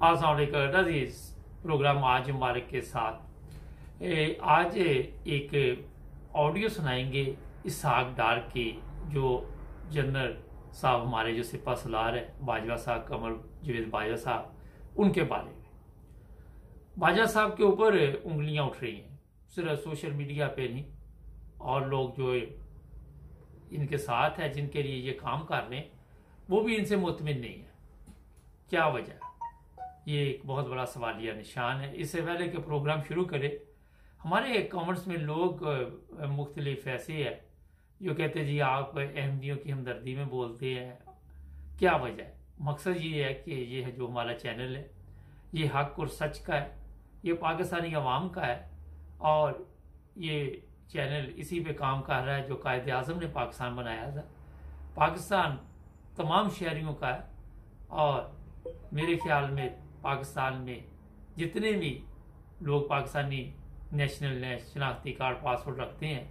अस्सलाम वालेकुम अजीज प्रोग्राम आज मुबारक के साथ आज एक ऑडियो सुनाएंगे इसहाक डार की, जो जनरल साहब हमारे जो सिपा सलार है बाजवा साहब, कमर जवेद बाजवा साहब, उनके बारे में। बाजवा साहब के ऊपर उंगलियां उठ रही हैं, सिर्फ सोशल मीडिया पे नहीं, और लोग जो इनके साथ है, जिनके लिए ये काम कर रहे हैं, वो भी इनसे मुतमिन नहीं है। क्या वजह? ये एक बहुत बड़ा सवालिया निशान है। इससे पहले कि प्रोग्राम शुरू करें, हमारे कमेंट्स में लोग मुख्तलिफ ऐसे है जो कहते हैं जी आप अहमदियों की हमदर्दी में बोलते हैं। क्या वजह है? मकसद ये है कि ये है जो हमारा चैनल है, ये हक और सच का है, ये पाकिस्तानी अवाम का है, और ये चैनल इसी पे काम कर रहा है जो कायद आज़म ने पाकिस्तान बनाया था। पाकिस्तान तमाम शहरियों का है, और मेरे ख्याल में पाकिस्तान में जितने भी लोग पाकिस्तानी नेशनल शनाख्ती कार्ड पासपोर्ट रखते हैं,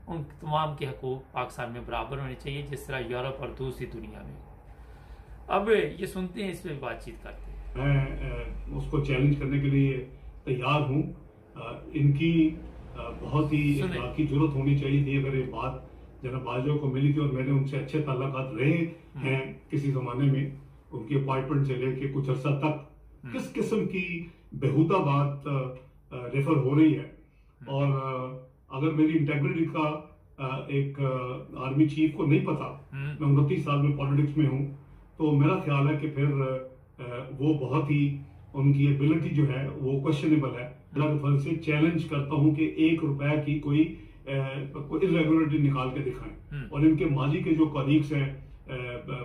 उन तमाम के हकूक पाकिस्तान में बराबर होने चाहिए, जिस तरह यूरोप और दूसरी दुनिया में। अब ये सुनते हैं, इस पर बातचीत करते हैं। मैं उसको चैलेंज करने के लिए तैयार हूँ। इनकी बहुत ही की जरूरत होनी चाहिए थी अगर ये बात जनाब बाजवा को मिली थी, और मैंने उनसे अच्छे ताल्लुकात रहे हैं किसी जमाने में। उनकी अपॉइंटमेंट से लेके कुछ अर्सा तक किस किस्म की बेहुदा बात रेफर हो रही है, और अगर मेरी इंटेग्रिटी का एक आर्मी चीफ को नहीं पता, मैं 29 साल में पॉलिटिक्स में हूँ, तो मेरा ख्याल है कि फिर वो बहुत ही उनकी एबिलिटी जो है वो क्वेश्चनेबल है। अल्लाह के फजल से चैलेंज करता हूँ कि 1 रुपया की कोई इरेगुलरिटी निकाल के दिखाएं, और इनके माजी के जो कलीग्स हैं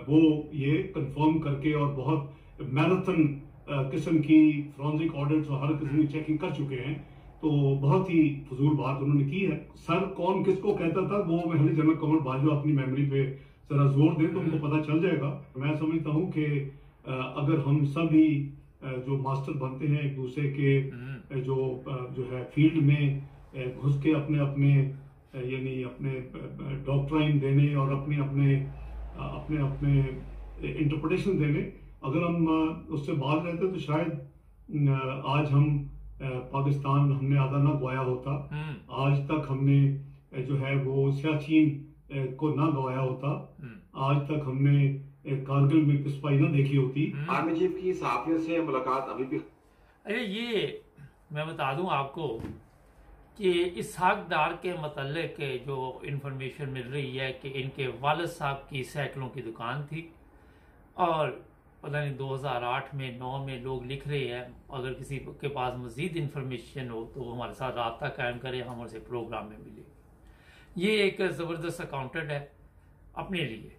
वो ये कंफर्म करके और बहुत मैराथन किस्म की फॉरेंसिक ऑडिट्स और हर किस्म की चेकिंग कर चुके हैं। तो बहुत ही फजूल बात उन्होंने की है। सर कौन किसको कहता था वो मेजर जनरल कमर बाजवा अपनी मेमोरी पे जरा जोर दें तो उनको पता चल जाएगा। मैं समझता हूँ कि अगर हम सभी जो मास्टर बनते हैं एक दूसरे के जो है फील्ड में घुस के अपने अपने यानी अपने डॉक्ट्राइन देने और अपने अपने अपने अपने इंटरप्रिटेशन देने, अगर हम उससे बाहर रहते तो शायद आज हम पाकिस्तान हमने आधा ना गवाया होता। आज तक हमने जो है वो सियाचिन को ना गवाया होता। आज तक हमने कारगिल में पिस्पाई ना देखी होती। आर्मी चीफ की सहाफियों से मुलाकात अभी भी। अरे ये मैं बता दूं आपको कि इसहाक डार के मतलब जो इन्फॉर्मेशन मिल रही है कि इनके वालिद साहब की साइकिलों की दुकान थी, और पता नहीं 2008 में 9 में लोग लिख रहे हैं। अगर किसी के पास मजीद इन्फॉर्मेशन हो तो वो हमारे साथ राब्ता कायम करे, हम उनसे प्रोग्राम में मिले। ये एक ज़बरदस्त अकाउंटेंट है अपने लिए।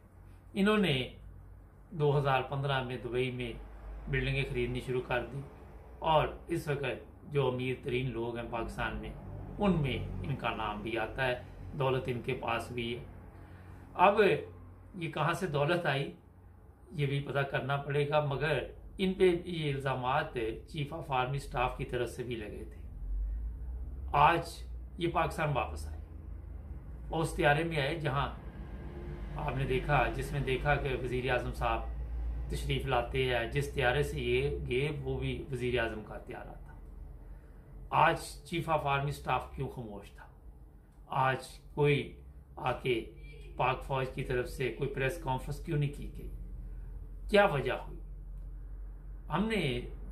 इन्होंने 2015 में दुबई में बिल्डिंगें खरीदनी शुरू कर दी, और इस वक्त जो अमीर तरीन लोग हैं पाकिस्तान में, उनमें इनका नाम भी आता है, दौलत इनके पास भी है। अब ये कहाँ से दौलत आई ये भी पता करना पड़ेगा, मगर इन पे ये इल्जामात चीफ ऑफ आर्मी स्टाफ की तरफ से भी लगे थे। आज ये पाकिस्तान वापस आए और उस त्यारे में आए जहां आपने देखा, जिसमें देखा कि वजीर आजम साहब तशरीफ लाते हैं। जिस त्यारे से ये गए वो भी वजीर आजम का त्यारा था। आज चीफ ऑफ आर्मी स्टाफ क्यों खामोश था? आज कोई आके पाक फौज की तरफ से कोई प्रेस कॉन्फ्रेंस क्यों नहीं की गई? क्या वजह हुई? हमने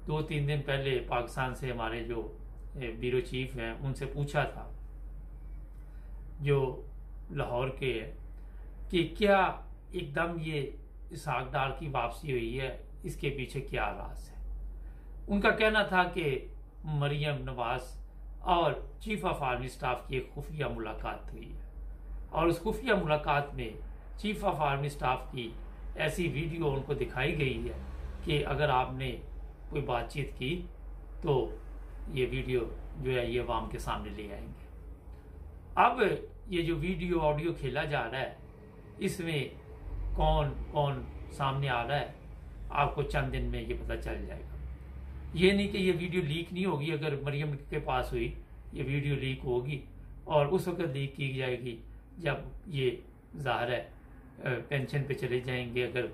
2-3 दिन पहले पाकिस्तान से हमारे जो ब्यूरो चीफ हैं उनसे पूछा था, जो लाहौर के हैं, कि क्या एकदम ये इसहाक डार की वापसी हुई है, इसके पीछे क्या राज है? उनका कहना था कि मरियम नवाज और चीफ ऑफ आर्मी स्टाफ की एक खुफिया मुलाकात हुई है, और उस खुफिया मुलाकात में चीफ ऑफ आर्मी स्टाफ की ऐसी वीडियो उनको दिखाई गई है कि अगर आपने कोई बातचीत की तो ये वीडियो जो है ये अवाम के सामने ले आएंगे। अब ये जो वीडियो ऑडियो खेला जा रहा है, इसमें कौन कौन सामने आ रहा है आपको चंद दिन में ये पता चल जाएगा। ये नहीं कि ये वीडियो लीक नहीं होगी। अगर मरियम के पास हुई ये वीडियो लीक होगी, और उस वक्त लीक की जाएगी जब ये ज़ाहिर है पेंशन पे चले जाएंगे, अगर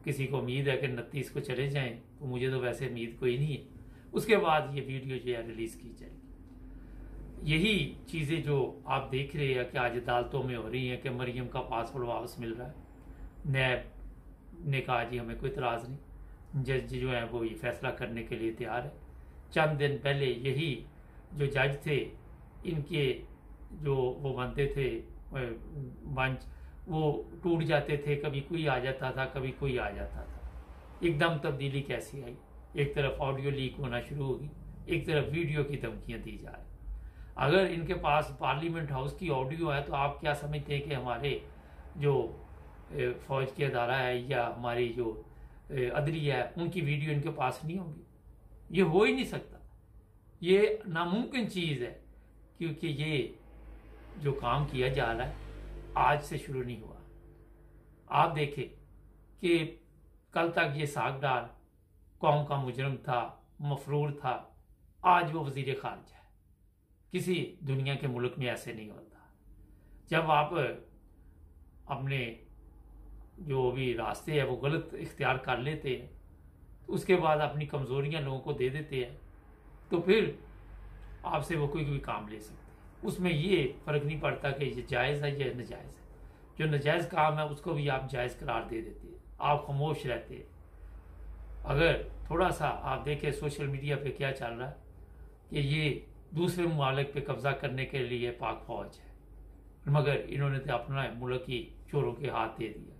किसी को उम्मीद है कि 29 को चले जाएं, तो मुझे तो वैसे उम्मीद कोई नहीं है। उसके बाद ये वीडियो जो है रिलीज की जाएगी। यही चीज़ें जो आप देख रहे हैं कि आज अदालतों में हो रही हैं कि मरियम का पासपोर्ट वापस मिल रहा है। नैब ने कहा जी हमें कोई इतराज़ नहीं, जज जो है वो ये फैसला करने के लिए तैयार है। चंद दिन पहले यही जो जज थे, इनके जो वो बनते थे मंच, वो टूट जाते थे, कभी कोई आ जाता था, कभी कोई आ जाता था। एकदम तब्दीली कैसी आई? एक तरफ ऑडियो लीक होना शुरू होगी, एक तरफ वीडियो की धमकियां दी जा रही। अगर इनके पास पार्लियामेंट हाउस की ऑडियो है तो आप क्या समझते हैं कि हमारे जो फौज की अदारा है या हमारी जो अदलिया है उनकी वीडियो इनके पास नहीं होगी? ये हो ही नहीं सकता, ये नामुमकिन चीज़ है। क्योंकि ये जो काम किया जा रहा है आज से शुरू नहीं हुआ। आप देखें कि कल तक ये सागदार कौम का मुजरम था, मफरूर था, आज वो वजीर खारजा है। किसी दुनिया के मुल्क में ऐसे नहीं होता। जब आप अपने जो भी रास्ते हैं वो गलत इख्तियार कर लेते हैं, तो उसके बाद अपनी कमज़ोरियां लोगों को दे देते हैं, तो फिर आपसे वो कोई भी काम ले सकते हैं। उसमें ये फ़र्क नहीं पड़ता कि ये जायज़ है या नाजायज़ है। जो नाजायज़ काम है उसको भी आप जायज़ करार दे देते हैं, आप खामोश रहते हैं। अगर थोड़ा सा आप देखें सोशल मीडिया पे क्या चल रहा है कि ये दूसरे ममालिक पे कब्जा करने के लिए पाक फौज है, मगर इन्होंने तो अपना मुल्क ही चोरों के हाथ दे दिया,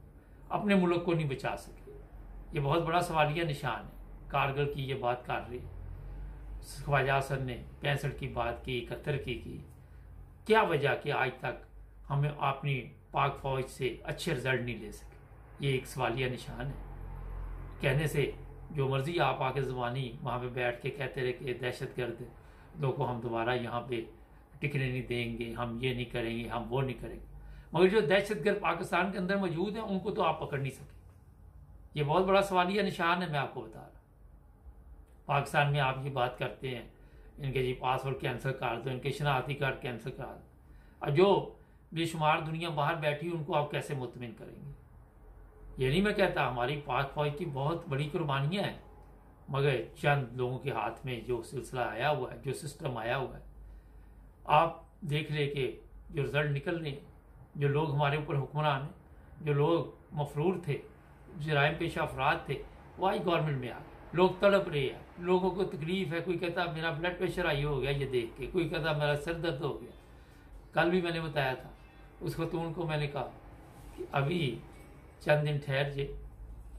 अपने मुल्क को नहीं बचा सके। ये बहुत बड़ा सवालिया निशान है। कारगिल की ये बात कर रही है, ख्वाजा हसन ने 65 की बात की, 71 की। क्या वजह कि आज तक हमें अपनी पाक फौज से अच्छे रिजल्ट नहीं ले सके? ये एक सवालिया निशान है। कहने से जो मर्जी आप आके ज़बानी वहाँ पे बैठ के कहते रहे कि दहशतगर्द लोगों को हम दोबारा यहाँ पे टिकने नहीं देंगे, हम ये नहीं करेंगे, हम वो नहीं करेंगे, मगर जो दहशतगर्द पाकिस्तान के अंदर मौजूद हैं उनको तो आप पकड़ नहीं सके। ये बहुत बड़ा सवालिया निशान है। मैं आपको बता रहा, पाकिस्तान में आप ये बात करते हैं इनके जी पासवर्ड कैंसिल कर दो, इनके शनाख्ती कार्ड कैंसिल कर दो। अब जो बेशुमार दुनिया बाहर बैठी उनको आप कैसे मुतमिन करेंगे? ये नहीं मैं कहता, हमारी पाक फौज की बहुत बड़ी कुर्बानियां हैं, मगर चंद लोगों के हाथ में जो सिलसिला आया हुआ है, जो सिस्टम आया हुआ है, आप देख ले कि जो रिजल्ट निकल रहे हैं, जो लोग हमारे ऊपर हुक्मरान हैं, जो लोग मफरूर थे, जराइम पेशा अफराद थे, वो आई गवर्नमेंट में आ गए। लोग तड़प रहे हैं, लोगों को तकलीफ है। कोई कहता मेरा ब्लड प्रेशर हाई हो गया ये देख के, कोई कहता मेरा सर दर्द हो गया। कल भी मैंने बताया था उस खतून को, मैंने कहा कि अभी चंद दिन ठहर जे,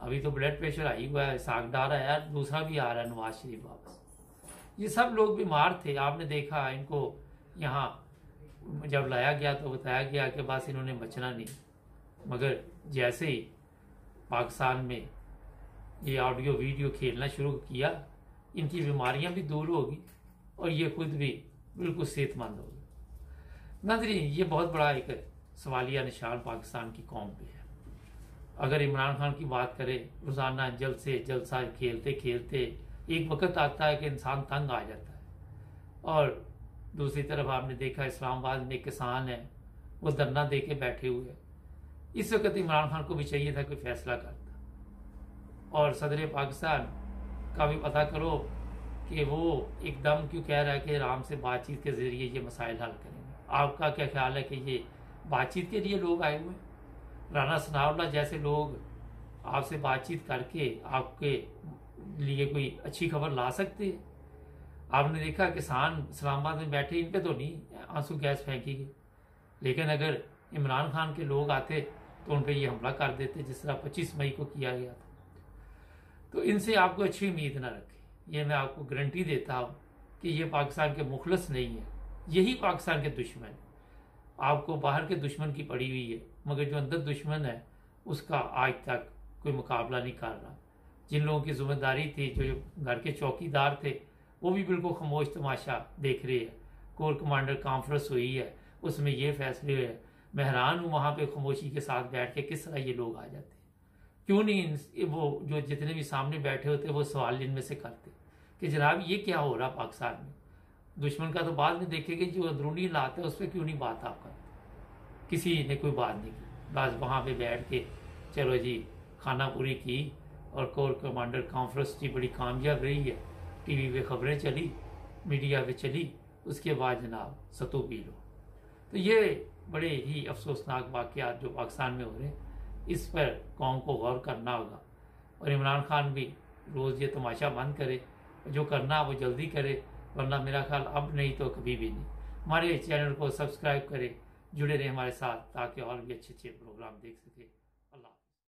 अभी तो ब्लड प्रेशर हाई हुआ है, सागदार है यार, दूसरा भी आ रहा है नवाज शरीफ वापस। ये सब लोग बीमार थे। आपने देखा इनको यहाँ जब लाया गया तो बताया गया कि बस इन्होंने बचना नहीं, मगर जैसे ही पाकिस्तान में ये ऑडियो वीडियो खेलना शुरू किया, इनकी बीमारियां भी दूर होगी और ये खुद भी बिल्कुल सेहतमंद होगी। नाज़रीन, ये बहुत बड़ा एक सवालिया निशान पाकिस्तान की कौम पे है। अगर इमरान खान की बात करें, रोज़ाना जल्द से जलसा खेलते खेलते एक वक्त आता है कि इंसान तंग आ जाता है। और दूसरी तरफ आपने देखा इस्लामाबाद में किसान है, वो धरना दे के बैठे हुए। इस वक्त इमरान खान को भी चाहिए था कोई फैसला करता, और सदर पाकिस्तान का भी पता करो कि वो एकदम क्यों कह रहा है कि आराम से बातचीत के जरिए ये मसाइल हल करेंगे। आपका क्या ख्याल है कि ये बातचीत के लिए लोग आए हुए हैं? राना सनाउल्लाह जैसे लोग आपसे बातचीत करके आपके लिए कोई अच्छी खबर ला सकते हैं? आपने देखा किसान इस्लामाबाद में बैठे, इन पे तो नहीं आंसू गैस फेंकी गई, लेकिन अगर इमरान खान के लोग आते तो उन पर ये हमला कर देते, जिस तरह 25 मई को किया गया था। तो इनसे आपको अच्छी उम्मीद ना रखें। ये मैं आपको गारंटी देता हूँ कि ये पाकिस्तान के मुखलस नहीं है, यही पाकिस्तान के दुश्मन है। आपको बाहर के दुश्मन की पड़ी हुई है, मगर जो अंदर दुश्मन है उसका आज तक कोई मुकाबला नहीं कर रहा। जिन लोगों की जिम्मेदारी थी, जो घर के चौकीदार थे, वो भी बिल्कुल खामोश तमाशा देख रहे हैं। कोर कमांडर कॉन्फ्रेंस हुई है, उसमें ये फैसले हुए। मैं हैरान हूँ वहाँ पे खामोशी के साथ बैठ के किस तरह ये लोग आ जाते। क्यों नहीं वो जो जितने भी सामने बैठे होते वो सवाल इनमें से करते कि जनाब ये क्या हो रहा पाकिस्तान में? दुश्मन का तो बाद में देखेंगे, जो अंदरूनी हालात है उस पर क्यों नहीं बात आप करते? किसी ने कोई बात नहीं की, बस वहाँ पे बैठ के चलो जी खाना पूरी की और कोर कमांडर कॉन्फ्रेंस की बड़ी कामयाब रही है। टीवी पे खबरें चली, मीडिया पे चली, उसके बाद जनाब सतू पी लो। तो ये बड़े ही अफसोसनाक वाक़यात जो पाकिस्तान में हो रहे हैं, इस पर कौम को गौर करना होगा। और इमरान खान भी रोज़ ये तमाशा बंद करे, जो करना वो जल्दी करे, वरना मेरा ख्याल अब नहीं तो कभी भी नहीं। हमारे चैनल को सब्सक्राइब करें, जुड़े रहें हमारे साथ, ताकि और भी अच्छे अच्छे प्रोग्राम देख सके। अल्लाह।